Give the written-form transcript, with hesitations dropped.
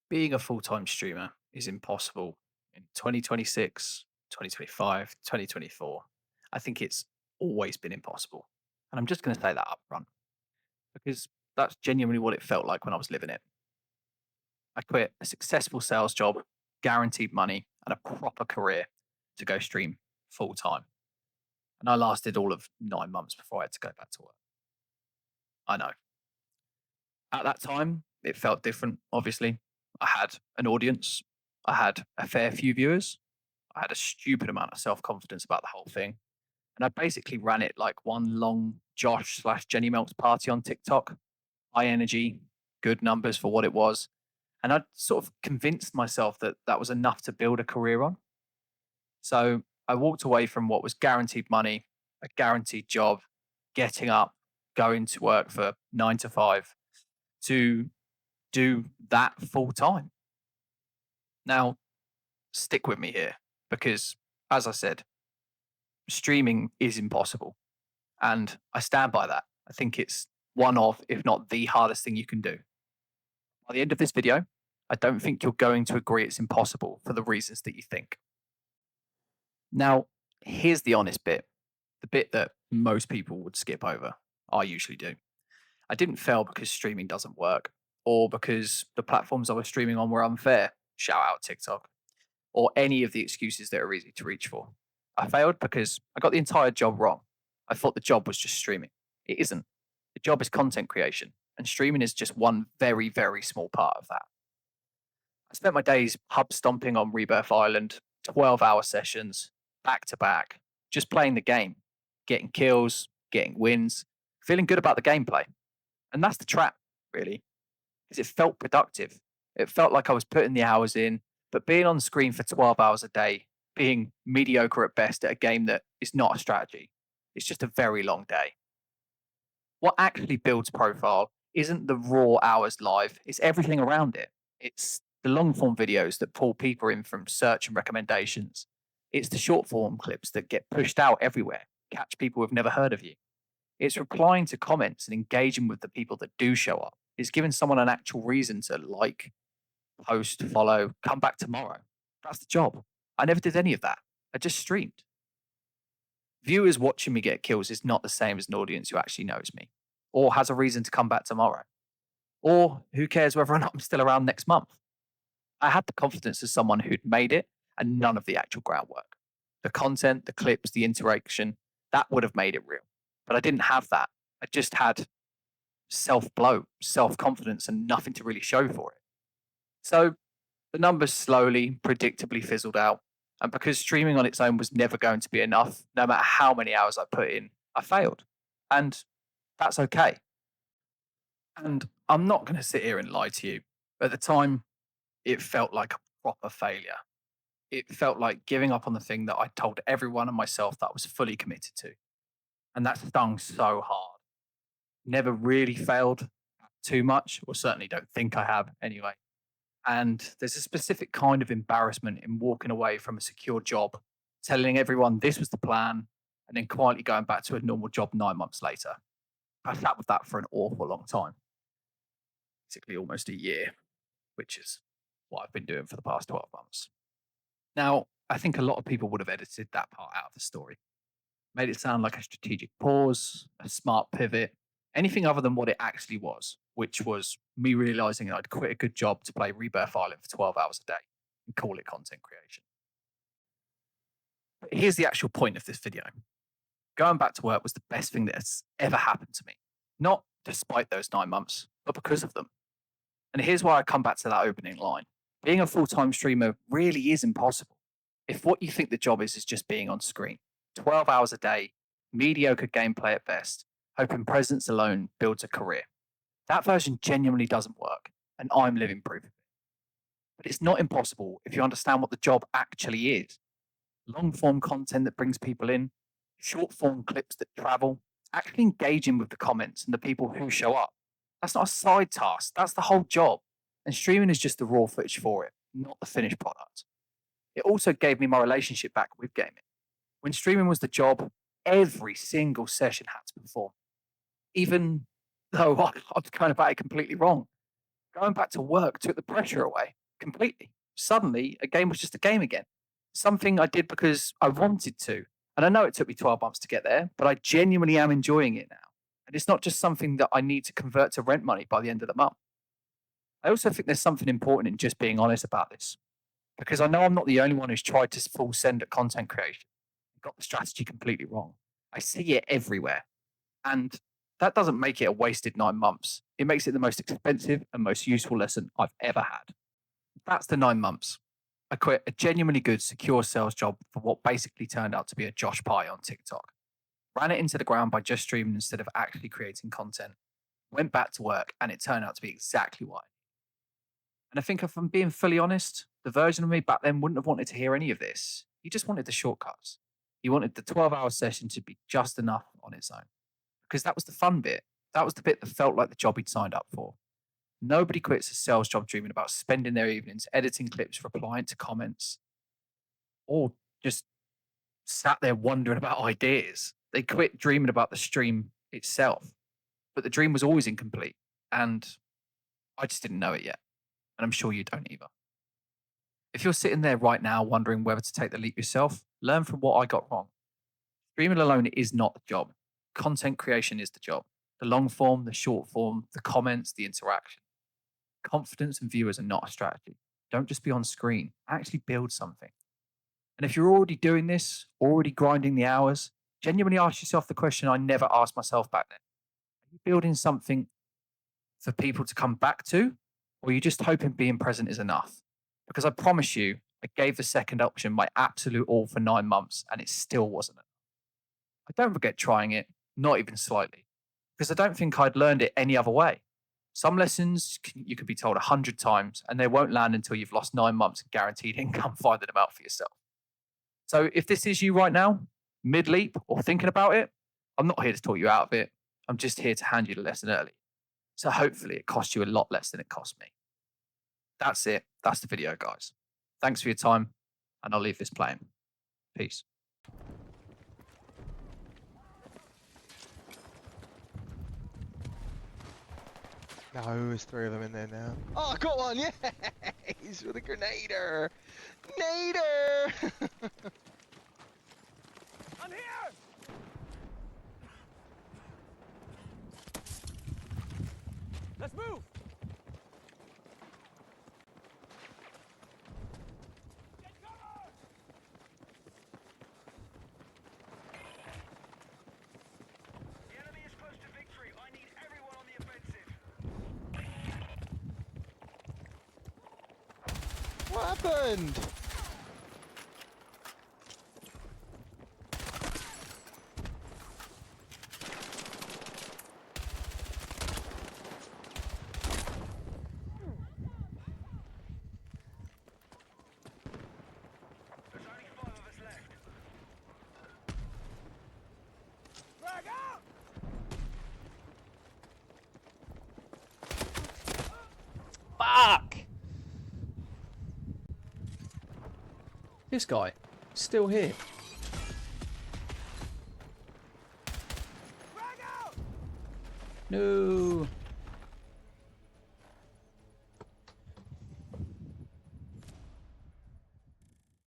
Being a full-time streamer is impossible in 2026, 2025, 2024. I think it's always been impossible. And I'm just going to say that up front because that's genuinely what it felt like when I was living it. I quit a successful sales job, guaranteed money, and a proper career to go stream full time. And I lasted all of 9 months before I had to go back to work. I know. At that time, it felt different, obviously. I had an audience, I had a fair few viewers, I had a stupid amount of self confidence about the whole thing. And I basically ran it like one long Josh slash Jenny Melks party on TikTok. High energy, good numbers for what it was. And I sort of convinced myself that that was enough to build a career on. So I walked away from what was guaranteed money, a guaranteed job, getting up, going to work for 9 to 5 to do that full time. Now, stick with me here because, as I said, streaming is impossible. And I stand by that. I think it's one of, if not the hardest thing you can do. By the end of this video, I don't think you're going to agree it's impossible for the reasons that you think. Now, here's the honest bit, the bit that most people would skip over. I usually do. I didn't fail because streaming doesn't work or because the platforms I was streaming on were unfair. Shout out TikTok or any of the excuses that are easy to reach for. I failed because I got the entire job wrong. I thought the job was just streaming. It isn't. The job is content creation, and streaming is just one very, very small part of that. I spent my days hub stomping on Rebirth Island, 12-hour sessions, back to back, just playing the game, getting kills, getting wins, feeling good about the gameplay. And that's the trap, really, because it felt productive. It felt like I was putting the hours in, but being on screen for 12 hours a day, being mediocre at best at a game that is not a strategy, it's just a very long day. What actually builds profile isn't the raw hours live, it's everything around it. It's the long form videos that pull people in from search and recommendations. It's the short form clips that get pushed out everywhere, catch people who've never heard of you. It's replying to comments and engaging with the people that do show up. It's giving someone an actual reason to like, post, follow, come back tomorrow. That's the job. I never did any of that. I just streamed. Viewers watching me get kills is not the same as an audience who actually knows me or has a reason to come back tomorrow or who cares whether or not I'm still around next month. I had the confidence of someone who'd made it and none of the actual groundwork. The content, the clips, the interaction, that would have made it real. But I didn't have that. I just had self bloat, self confidence, and nothing to really show for it. So the numbers slowly, predictably fizzled out. And because streaming on its own was never going to be enough, no matter how many hours I put in, I failed. And that's okay. And I'm not going to sit here and lie to you. At the time, it felt like a proper failure. It felt like giving up on the thing that I told everyone and myself that I was fully committed to. And that stung so hard. Never really failed too much, or certainly don't think I have anyway. And there's a specific kind of embarrassment in walking away from a secure job, telling everyone this was the plan, and then quietly going back to a normal job 9 months later. I sat with that for an awful long time, basically almost a year, which is what I've been doing for the past 12 months. Now, I think a lot of people would have edited that part out of the story, made it sound like a strategic pause, a smart pivot, anything other than what it actually was, which was me realizing I'd quit a good job to play Rebirth Island for 12 hours a day and call it content creation. But here's the actual point of this video. Going back to work was the best thing that has ever happened to me. Not despite those 9 months, but because of them. And here's why I come back to that opening line. Being a full time streamer really is impossible. If what you think the job is just being on screen, 12 hours a day, mediocre gameplay at best, hoping presence alone builds a career. That version genuinely doesn't work, and I'm living proof of it. But it's not impossible if you understand what the job actually is. Long form content that brings people in, short form clips that travel, actually engaging with the comments and the people who show up. That's not a side task, that's the whole job. And streaming is just the raw footage for it, not the finished product. It also gave me my relationship back with gaming. When streaming was the job, every single session had to perform. Even though I was going about it completely wrong. Going back to work took the pressure away. completely. Suddenly, a game was just a game again. Something I did because I wanted to. And I know it took me 12 months to get there, but I genuinely am enjoying it now. And it's not just something that I need to convert to rent money by the end of the month. I also think there's something important in just being honest about this because I know I'm not the only one who's tried to full send at content creation and got the strategy completely wrong. I see it everywhere. And that doesn't make it a wasted 9 months. It makes it the most expensive and most useful lesson I've ever had. That's the 9 months. I quit a genuinely good, secure sales job for what basically turned out to be a Josh Pie on TikTok. Ran it into the ground by just streaming instead of actually creating content. Went back to work, and it turned out to be exactly why. And I think if I'm being fully honest, the version of me back then wouldn't have wanted to hear any of this. He just wanted the shortcuts. He wanted the 12-hour session to be just enough on its own. Because that was the fun bit. That was the bit that felt like the job he'd signed up for. Nobody quits a sales job dreaming about spending their evenings editing clips, replying to comments, or just sat there wondering about ideas. They quit dreaming about the stream itself. But the dream was always incomplete. And I just didn't know it yet. And I'm sure you don't either. If you're sitting there right now wondering whether to take the leap yourself, learn from what I got wrong. Streaming alone is not the job. Content creation is the job. The long form, the short form, the comments, the interaction. Confidence and viewers are not a strategy. Don't just be on screen. Actually build something. And if you're already doing this, already grinding the hours, genuinely ask yourself the question I never asked myself back then. Are you building something for people to come back to? Or are you just hoping being present is enough? Because I promise you, I gave the second option my absolute all for 9 months and it still wasn't enough. I don't regret trying it, not even slightly, because I don't think I'd learned it any other way. Some lessons you could be told 100 times and they won't land until you've lost 9 months of guaranteed income finding them out for yourself. So if this is you right now, mid leap or thinking about it, I'm not here to talk you out of it. I'm just here to hand you the lesson early. So hopefully it costs you a lot less than it cost me. That's it. That's the video, guys. Thanks for your time, and I'll leave this playing. Peace. No, there's 3 of them in there now. Oh, I got one! Yeah! He's with a grenader! Nader! I'm here! Let's move! Get cover! The enemy is close to victory. I need everyone on the offensive. What happened? There's only 5 of us left. Frag out! Fuck! This guy, still here. Frag out! No.